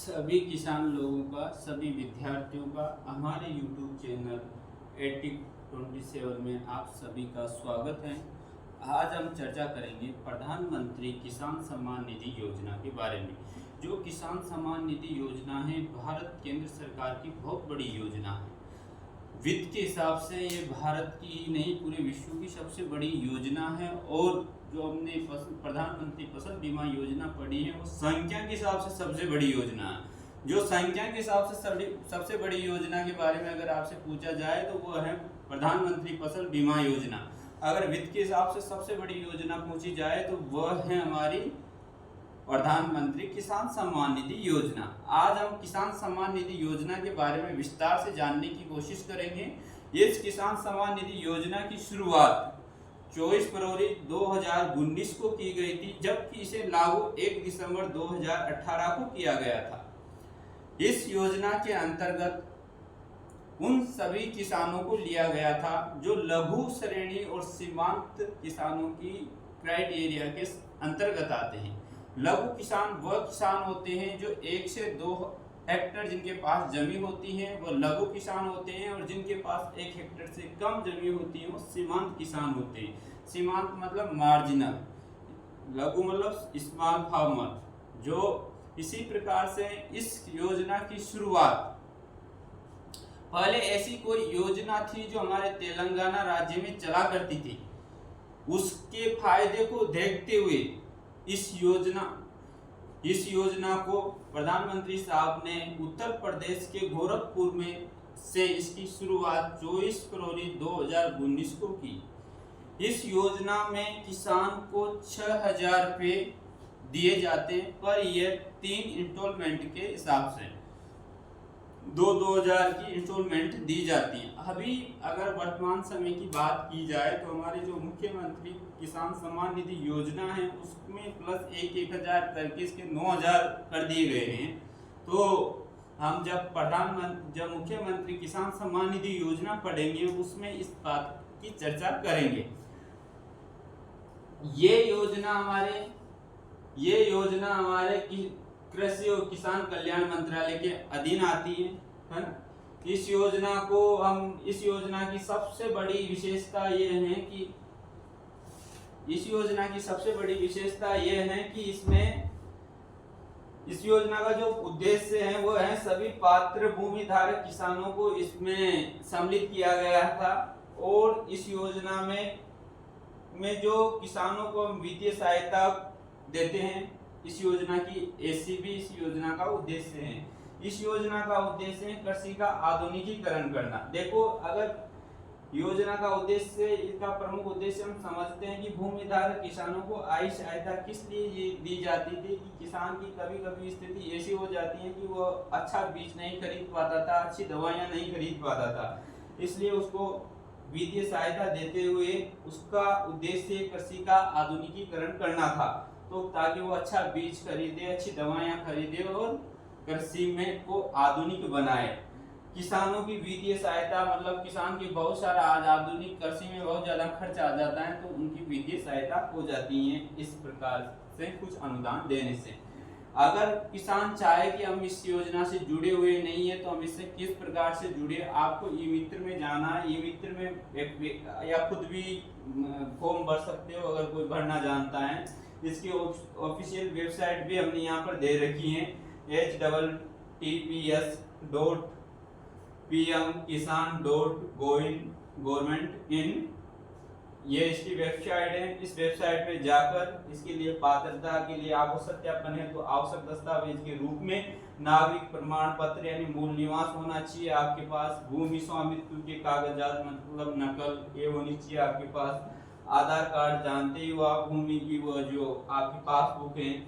सभी किसान लोगों का, सभी विद्यार्थियों का हमारे YouTube चैनल एटिक27 में आप सभी का स्वागत है। आज हम चर्चा करेंगे प्रधानमंत्री किसान सम्मान निधि योजना के बारे में। जो किसान सम्मान निधि योजना है भारत केंद्र सरकार की बहुत बड़ी योजना है। वित्त के हिसाब से ये भारत की नहीं पूरे विश्व की सबसे बड़ी योजना है। और जो हमने प्रधानमंत्री फसल बीमा योजना पढ़ी है वो संख्या के हिसाब से सबसे बड़ी योजना है। जो संख्या के हिसाब से सबसे बड़ी योजना के बारे में अगर आपसे पूछा जाए तो वो है प्रधानमंत्री फसल बीमा योजना। अगर वित्त के हिसाब से सबसे बड़ी योजना पूछी जाए तो वह है हमारी प्रधानमंत्री किसान सम्मान निधि योजना। आज हम किसान सम्मान निधि योजना के बारे में विस्तार से जानने की कोशिश करेंगे। इस किसान सम्मान निधि योजना की शुरुआत 24 फरवरी 2019 को की गई थी, जबकि इसे लागू 1 दिसंबर 2018 को किया गया था। इस योजना के अंतर्गत उन सभी किसानों को लिया गया था जो लघु श्रेणी और सीमांत किसानों की क्राइटेरिया के अंतर्गत आते हैं। लघु किसान वह किसान होते हैं जो 1 से 2 हेक्टेयर जिनके पास जमीन होती है वो लघु किसान होते हैं, और जिनके पास 1 हेक्टेयर से कम जमीन होती है वो सीमांत किसान होते हैं। सीमांत मतलब मार्जिनल, लघु मतलब स्मॉल फार्मर। जो इसी प्रकार से इस योजना की शुरुआत, पहले ऐसी कोई योजना थी जो हमारे तेलंगाना राज्य में चला करती थी। उसके फायदे को देखते हुए इस योजना को प्रधानमंत्री साहब ने उत्तर प्रदेश के गोरखपुर में से इसकी शुरुआत 24 फरवरी 2019 को की। इस योजना में किसान को 6,000 रुपये दिए जाते हैं पर ईयर 3 इंस्टॉलमेंट के हिसाब से 2,000 की इंस्टॉलमेंट दी जाती है। अभी अगर वर्तमान समय की बात की जाए तो हमारे जो मुख्यमंत्री किसान सम्मान निधि योजना है उसमें प्लस 1,000 करके इसके 9,000 कर दिए गए हैं। तो हम जब मुख्यमंत्री किसान सम्मान निधि योजना पढ़ेंगे उसमें इस बात की चर्चा करेंगे। ये योजना हमारे कृषि और किसान कल्याण मंत्रालय के अधीन आती है ना। इस योजना की सबसे बड़ी विशेषता ये है कि इसमें इस योजना का जो उद्देश्य है वो है सभी पात्र भूमि धारक किसानों को इसमें सम्मिलित किया गया था। और इस योजना में जो किसानों को हम वित्तीय सहायता देते हैं, इस योजना की एसीबी इस योजना का उद्देश्य है। इस योजना का उद्देश्य है कृषि का आधुनिकीकरण करना। देखो, अगर योजना का उद्देश्य, इसका प्रमुख उद्देश्य हम समझते हैं कि भूमिधारक किसानों को आय सहायता किस लिए दी जाती थी कि किसान की कभी कभी स्थिति ऐसी हो जाती है कि वो अच्छा बीज नहीं खरीद पाता था, अच्छी दवाइयाँ नहीं खरीद पाता था, इसलिए उसको वित्तीय सहायता देते हुए उसका उद्देश्य कृषि का आधुनिकीकरण करना था। तो ताकि वो अच्छा बीज खरीदे, अच्छी दवाइयाँ खरीदे और कृषि में को आधुनिक बनाए। किसानों की वित्तीय सहायता मतलब किसान की बहुत सारा आज आधुनिक कृषि में बहुत ज्यादा खर्च आ जाता है तो उनकी वित्तीय सहायता हो जाती है इस प्रकार से कुछ अनुदान देने से। अगर किसान चाहे कि हम इस योजना से जुड़े हुए नहीं है तो हम इससे किस प्रकार से जुड़े, आपको ई मित्र में जाना है। ई मित्र में या खुद भी फॉर्म भर सकते हो अगर कोई भरना जानता है। इसकी ऑफिशियल वेबसाइट भी हमने यहाँ पर दे रखी है, https://pmkisan.gov.in। ये इसकी वेबसाइट है। इस वेबसाइट पे जाकर इसके लिए पात्रता के लिए आपको सत्यापन है तो आवश्यक दस्तावेज के रूप में नागरिक प्रमाण पत्र यानी मूल निवास होना चाहिए आपके पास, भूमि स्वामित्व के कागजात मतलब नकल ये होनी चाहिए आपके पास, आधार कार्ड जानते हो आप, भूमि की वो जो आपकी पासबुक है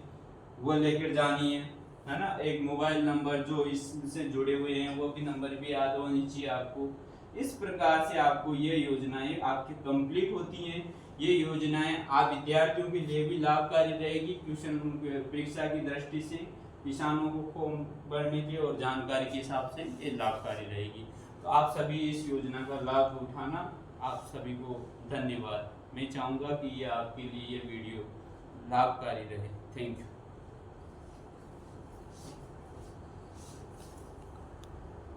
वो लेकर जानी है ना। एक मोबाइल नंबर जो इससे जुड़े हुए हैं वो भी नंबर भी याद होनी चाहिए आपको। इस प्रकार से आपको ये योजनाएं आपकी कंप्लीट होती हैं। ये योजनाएं आप विद्यार्थियों के लिए भी लाभकारी रहेगी, ट्यूशन परीक्षा की दृष्टि से किसानों को फॉर्म भरने की और जानकारी के हिसाब से ये लाभकारी रहेगी। तो आप सभी इस योजना का लाभ उठाना। आप सभी को धन्यवाद। मैं चाहूँगा कि ये आपके लिए ये वीडियो लाभकारी रहे। Thank you.